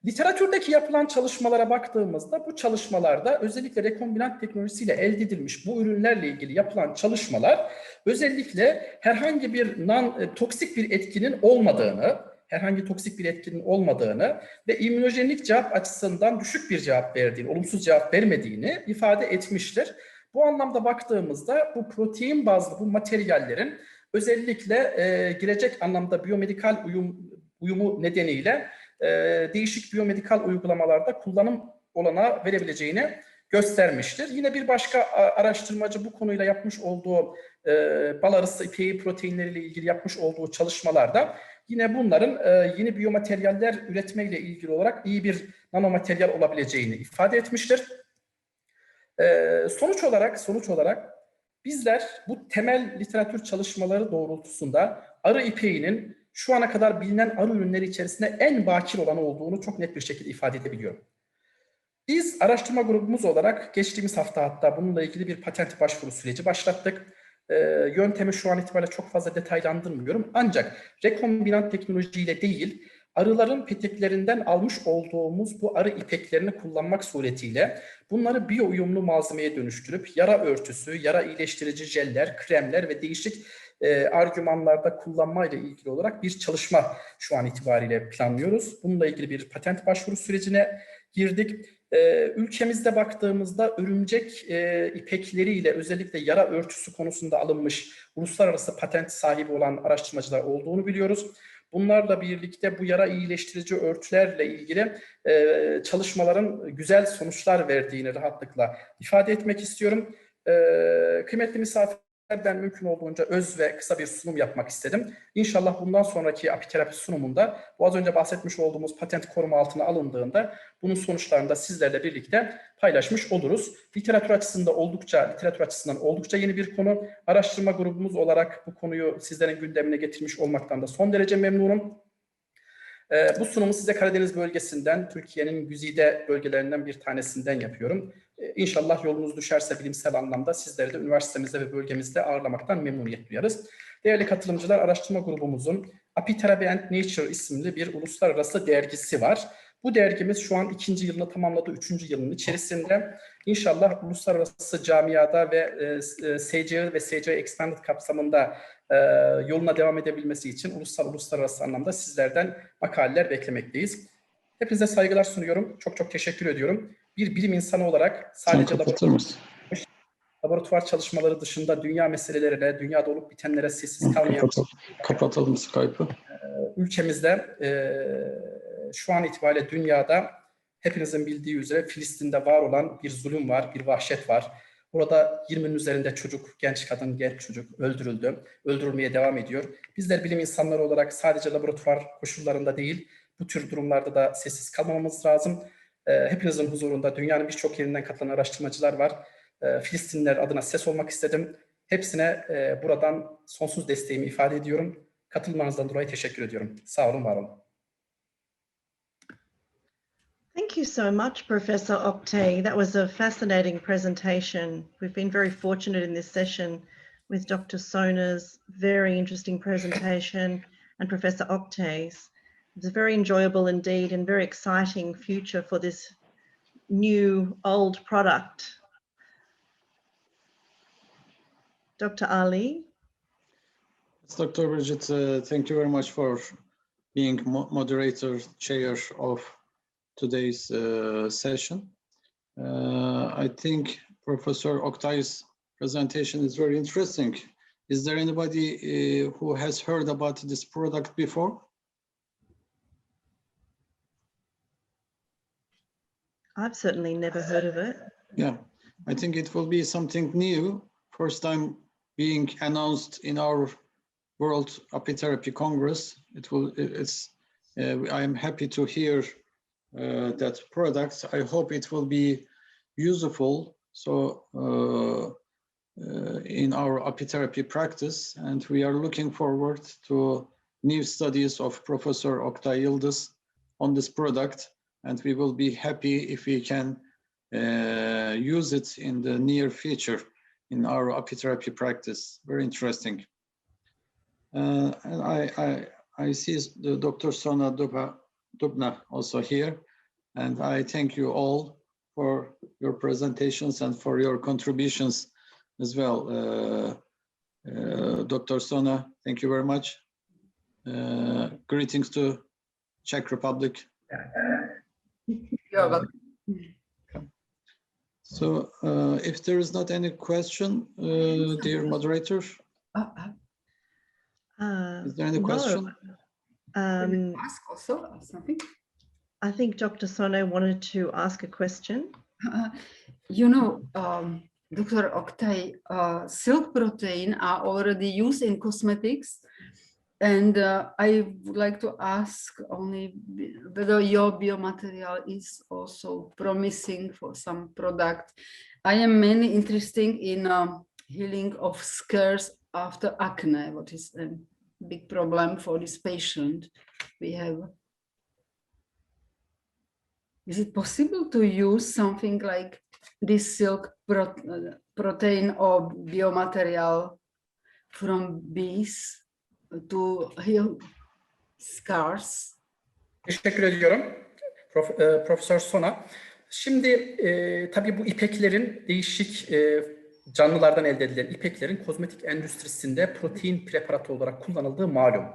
Literatürdeki yapılan çalışmalara baktığımızda bu çalışmalarda özellikle rekombinant teknolojisiyle elde edilmiş bu ürünlerle ilgili yapılan çalışmalar özellikle herhangi bir toksik bir etkinin olmadığını ve immünojenik cevap açısından düşük bir cevap verdiğini, olumsuz cevap vermediğini ifade etmiştir. Bu anlamda baktığımızda bu protein bazlı bu materyallerin özellikle gelecek anlamda biyomedikal uyumu nedeniyle değişik biyomedikal uygulamalarda kullanım olanağı verebileceğini göstermiştir. Yine bir başka araştırmacı bu konuyla yapmış olduğu bal arısı ipeği proteinleriyle ilgili yapmış olduğu çalışmalarda yine bunların yeni biyomateryaller üretmeyle ilgili olarak iyi bir nanomateryal olabileceğini ifade etmiştir. Sonuç olarak bizler bu temel literatür çalışmaları doğrultusunda arı ipeğinin şu ana kadar bilinen arı ürünleri içerisinde en bakir olanı olduğunu çok net bir şekilde ifade edebiliyorum. Biz araştırma grubumuz olarak geçtiğimiz hafta hatta bununla ilgili bir patent başvuru süreci başlattık. Yöntemi şu an itibariyle çok fazla detaylandırmıyorum. Ancak rekombinant teknolojiyle değil, arıların peteklerinden almış olduğumuz bu arı ipeklerini kullanmak suretiyle bunları biyo uyumlu malzemeye dönüştürüp yara örtüsü, yara iyileştirici jeller, kremler ve değişik argümanlarda kullanmayla ilgili olarak bir çalışma şu an itibariyle planlıyoruz. Bununla ilgili bir patent başvuru sürecine girdik. Ülkemizde baktığımızda örümcek ipekleriyle özellikle yara örtüsü konusunda alınmış uluslararası patent sahibi olan araştırmacılar olduğunu biliyoruz. Bunlarla birlikte bu yara iyileştirici örtülerle ilgili çalışmaların güzel sonuçlar verdiğini rahatlıkla ifade etmek istiyorum. Kıymetli misafirler, mümkün olduğunca öz ve kısa bir sunum yapmak istedim. İnşallah bundan sonraki apiterapi sunumunda bu az önce bahsetmiş olduğumuz patent koruma altına alındığında bunun sonuçlarını da sizlerle birlikte paylaşmış oluruz. Literatür açısından oldukça yeni bir konu. Araştırma grubumuz olarak bu konuyu sizlerin gündemine getirmiş olmaktan da son derece memnunum. Bu sunumu size Karadeniz bölgesinden, Türkiye'nin güzide bölgelerinden bir tanesinden yapıyorum. İnşallah yolunuz düşerse bilimsel anlamda sizleri de üniversitemizde ve bölgemizde ağırlamaktan memnuniyet duyarız. Değerli katılımcılar, araştırma grubumuzun Apitherapy and Nature isimli bir uluslararası dergisi var. Bu dergimiz şu an 2. yılını tamamladı, 3. yılının içerisinde. İnşallah uluslararası camiada ve SCI ve SCI Expanded kapsamında yoluna devam edebilmesi için uluslararası anlamda sizlerden makaleler beklemekteyiz. Hepinize saygılar sunuyorum. Çok çok teşekkür ediyorum. Bir bilim insanı olarak sadece laboratuvar çalışmaları dışında dünya meselelerine, dünyada olup bitenlere sessiz kalmayan kapatalım Skype'ı. Ülkemizde şu an itibariyle dünyada hepinizin bildiği üzere Filistin'de var olan bir zulüm var, bir vahşet var. Burada 20'nin üzerinde çocuk, genç kadın, genç çocuk öldürüldü. Öldürülmeye devam ediyor. Bizler bilim insanları olarak sadece laboratuvar koşullarında değil, bu tür durumlarda da sessiz kalmamamız lazım. Hepinizin huzurunda dünyanın birçok yerinden katılan araştırmacılar var. Filistinliler adına ses olmak istedim. Hepsine buradan sonsuz desteğimi ifade ediyorum. Katılmanızdan dolayı teşekkür ediyorum. Sağ olun, var olun. Thank you so much, Professor Oktay. That was a fascinating presentation. We've been very fortunate in this session with Dr. Sona's very interesting presentation and Professor Oktay's. It's a very enjoyable indeed and very exciting future for this new old product. Dr. Ali. Dr. Bridget, thank you very much for being moderator, chair of today's session. I think Professor Oktay's presentation is very interesting. Is there anybody who has heard about this product before? I've certainly never heard of it. Yeah, I think it will be something new. First time being announced in our World Apitherapy Congress. I am happy to hear that products. I hope it will be useful in our apitherapy practice, and we are looking forward to new studies of Professor Oktay Yıldız on this product, and we will be happy if we can use it in the near future in our apitherapy practice. Very interesting. And I see the Dr. Sona Dubna also here, and I thank you all for your presentations and for your contributions as well. Dr. Sona, thank you very much. Greetings to Czech Republic. You're welcome. So if there is not any question, dear moderator, is there any question? Ask also something. I think Dr. Sona wanted to ask a question. Dr. Oktay, silk protein are already used in cosmetics, and I would like to ask only whether your biomaterial is also promising for some product. I am mainly interested in healing of scars after acne, what is a big problem for this patient we have. Is it possible to use something like this silk protein or biomaterial from bees to heal scars? Teşekkür ediyorum Profesör Sona. Şimdi tabii bu ipeklerin değişik canlılardan elde edilen ipeklerin kozmetik endüstrisinde protein preparatı olarak kullanıldığı malum.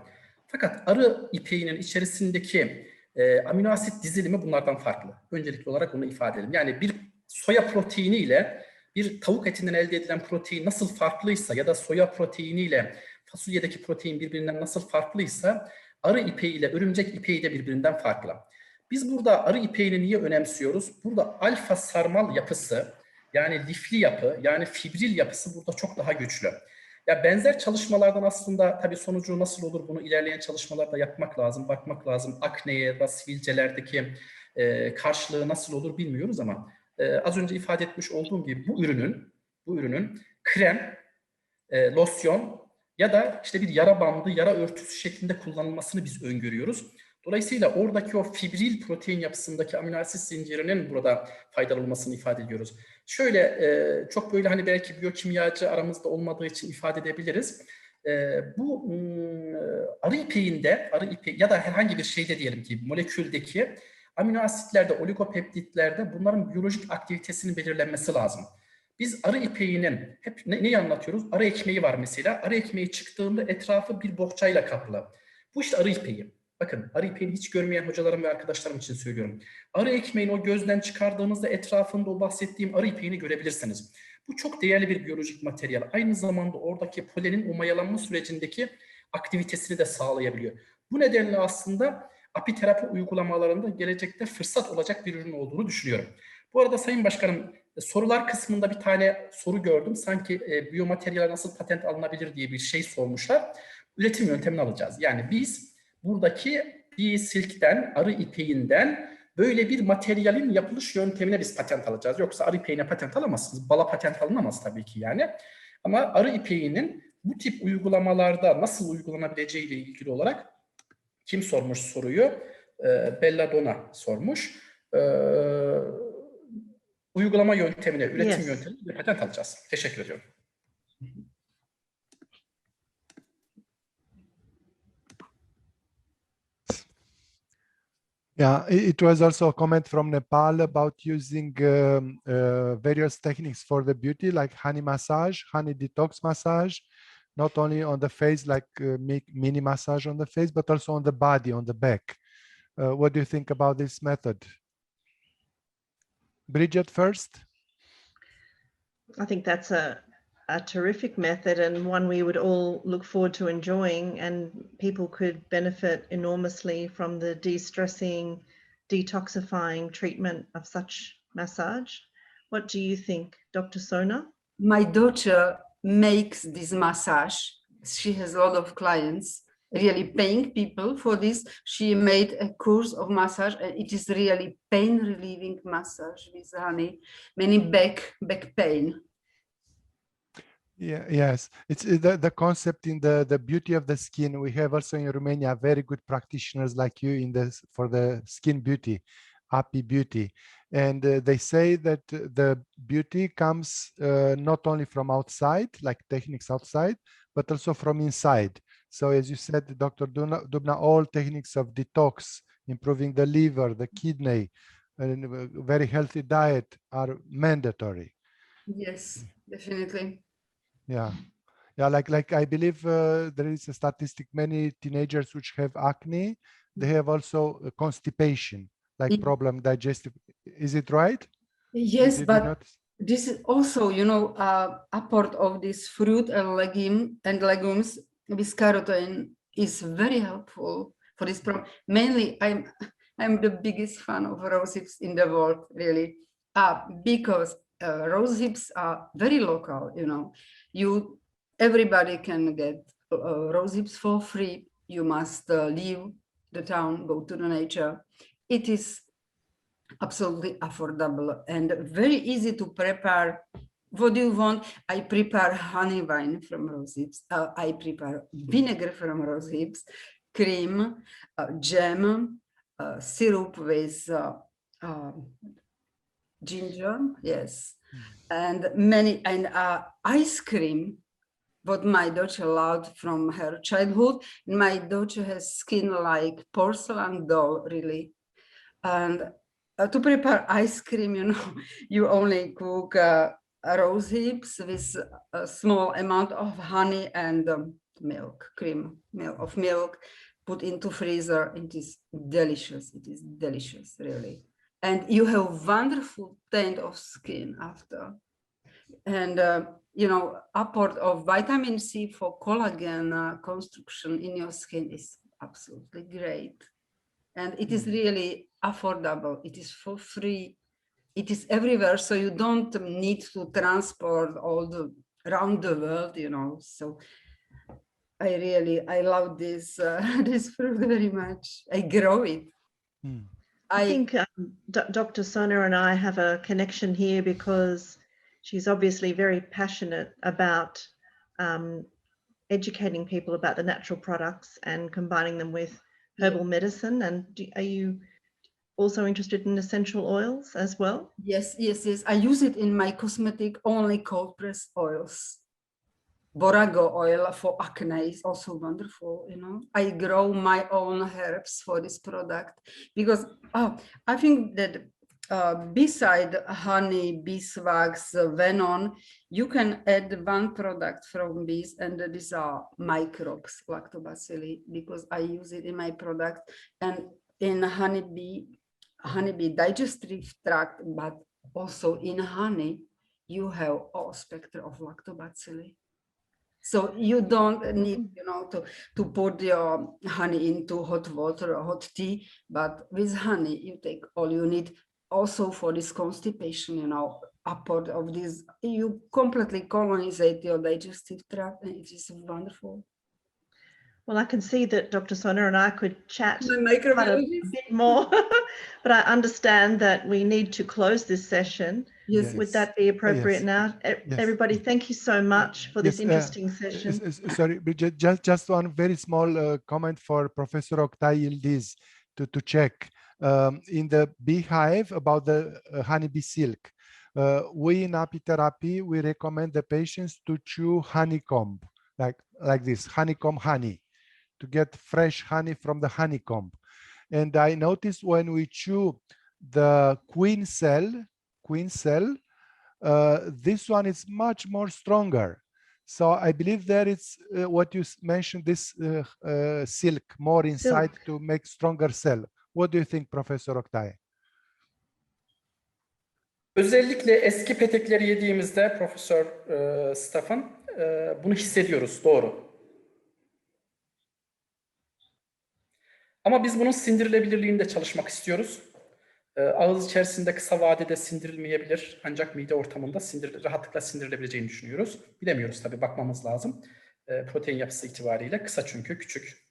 Fakat arı ipeğinin içerisindeki amino asit dizilimi bunlardan farklı. Öncelikli olarak onu ifade edelim. Yani bir soya proteini ile bir tavuk etinden elde edilen protein nasıl farklıysa ya da soya proteini ile fasulyedeki protein birbirinden nasıl farklıysa arı ipeği ile örümcek ipeği de birbirinden farklı. Biz burada arı ipeğini niye önemsiyoruz? Burada alfa sarmal yapısı yani lifli yapı, yani fibril yapısı burada çok daha güçlü. Ya benzer çalışmalardan aslında tabii sonucu nasıl olur bunu ilerleyen çalışmalarda yapmak lazım, bakmak lazım. Akneye ve sivilcelerdeki karşılığı nasıl olur bilmiyoruz ama az önce ifade etmiş olduğum gibi bu ürünün krem, losyon ya da işte bir yara bandı, yara örtüsü şeklinde kullanılmasını biz öngörüyoruz. Dolayısıyla oradaki o fibril protein yapısındaki amino asit zincirinin burada faydalı olmasını ifade ediyoruz. Şöyle çok böyle hani belki biyokimyacı aramızda olmadığı için ifade edebiliriz. Bu arı ipeğinde, ya da herhangi bir şeyde diyelim ki moleküldeki amino asitlerde, oligopeptitlerde bunların biyolojik aktivitesinin belirlenmesi lazım. Biz arı ipeğinin hep neyi anlatıyoruz? Arı ekmeği var mesela. Arı ekmeği çıktığında etrafı bir bohçayla kaplı. Bu işte arı ipeği. Bakın arı ipeğini hiç görmeyen hocalarım ve arkadaşlarım için söylüyorum. Arı ekmeğini o gözden çıkardığınızda etrafında o bahsettiğim arı ipeğini görebilirsiniz. Bu çok değerli bir biyolojik materyal. Aynı zamanda oradaki polenin o mayalanma sürecindeki aktivitesini de sağlayabiliyor. Bu nedenle aslında apiterapi uygulamalarında gelecekte fırsat olacak bir ürün olduğunu düşünüyorum. Bu arada Sayın Başkanım, sorular kısmında bir tane soru gördüm. Sanki biyomateryal nasıl patent alınabilir diye bir şey sormuşlar. Üretim yöntemini alacağız. Yani biz buradaki bir silkten, arı ipeğinden böyle bir materyalin yapılış yöntemine biz patent alacağız. Yoksa arı ipeğine patent alamazsınız. Bala patent alınamaz tabii ki yani. Ama arı ipeğinin bu tip uygulamalarda nasıl uygulanabileceği ile ilgili olarak kim sormuş soruyu? Belladonna sormuş. Uygulama yöntemine, üretim yöntemine patent alacağız. Teşekkür ediyorum. Yeah, it was also a comment from Nepal about using various techniques for the beauty, like honey massage, honey detox massage, not only on the face, like mini massage on the face, but also on the body, on the back. What do you think about this method? Bridget first. I think that's a terrific method and one we would all look forward to enjoying, and people could benefit enormously from the de-stressing, detoxifying treatment of such massage. What do you think, Dr. Sona? My daughter makes this massage. She has a lot of clients, really paying people for this. She made a course of massage and it is really pain relieving massage with honey, many back pain. Yeah, yes, it's the concept in the beauty of the skin. We have also in Romania very good practitioners like you in this for the skin beauty, Api Beauty, and they say that the beauty comes not only from outside, like techniques outside, but also from inside. So as you said, Dr. Dubna, all techniques of detox, improving the liver, the kidney, and very healthy diet are mandatory. Yes, definitely. Yeah, like I believe there is a statistic, many teenagers which have acne, they have also constipation, like problem digestive. Is it right? Yes, but this is also, you know, a part of this fruit and legumes with carotene is very helpful for this problem. Mainly, I'm the biggest fan of rose hips in the world, really, because rose hips are very local. You know, everybody can get rose hips for free. You must leave the town, go to the nature. It is absolutely affordable and very easy to prepare. What do you want? I prepare honey wine from rose hips. I prepare vinegar from rose hips, cream, jam, syrup with ginger, yes, and ice cream. What my daughter loved from her childhood. My daughter has skin like porcelain doll, really, and to prepare ice cream, you know, you only cook rose hips with a small amount of honey and milk, put into freezer. It is delicious. It is delicious, really. And you have wonderful tint of skin after. And, you know, apport of vitamin C for collagen construction in your skin is absolutely great. And it is really affordable. It is for free it is everywhere, so you don't need to transport around the world, you know. So I love this this fruit very much. I grow it. I think Dr. Sona and I have a connection here because she's obviously very passionate about educating people about the natural products and combining them with herbal medicine. And are you also interested in essential oils as well? Yes, yes, yes. I use it in my cosmetic, only cold press oils. Borago oil for acne is also wonderful, you know. I grow my own herbs for this product because I think that beside honey, beeswax, venom, you can add one product from bees, and these are microbes, lactobacilli, because I use it in my product. And in honeybee digestive tract, but also in honey, you have all spectrum of lactobacilli. So you don't need, you know, to put your honey into hot water or hot tea, but with honey, you take all you need. Also for this constipation, you know, apport of this, you completely colonize your digestive tract, and it is wonderful. Well, I can see that Dr. Sona and I could chat My quite a bit more, but I understand that we need to close this session. Yes. Would that be appropriate now? Yes. Everybody, thank you so much for this interesting session. Sorry, Bridget, just one very small comment for Professor Oktay Yildiz to check. In the beehive about the honeybee silk, we in Apitherapy, we recommend the patients to chew honeycomb, like this, honeycomb honey, to get fresh honey from the honeycomb. And I noticed when we chew the queen cell, this one is much more stronger. So I believe that it's what you mentioned, this silk more inside to make stronger cell. What do you think, Professor Oktay? Özellikle eski petekleri yediğimizde Profesör Stefan bunu hissediyoruz, doğru. Ama biz bunun sindirilebilirliğinde çalışmak istiyoruz. Ağız içerisinde kısa vadede sindirilmeyebilir, ancak mide ortamında rahatlıkla sindirilebileceğini düşünüyoruz. Bilemiyoruz tabii, bakmamız lazım. Protein yapısı itibariyle kısa, çünkü küçük.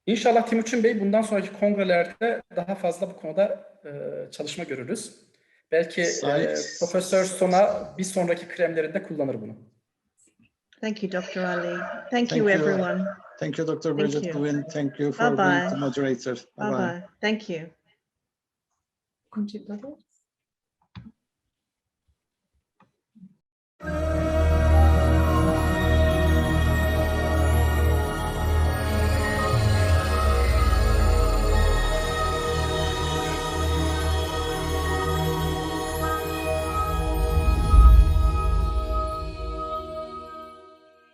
İnşallah Timuçin Bey, bundan sonraki kongrelerde daha fazla bu konuda çalışma görürüz. Belki Profesör Sona bir sonraki kremlerinde kullanır bunu. Thank you, Dr. Ali. Thank you, everyone. Thank you, Dr. Bridget Quinn. Thank you for being the moderator. Bye-bye. Thank you. Continuadores.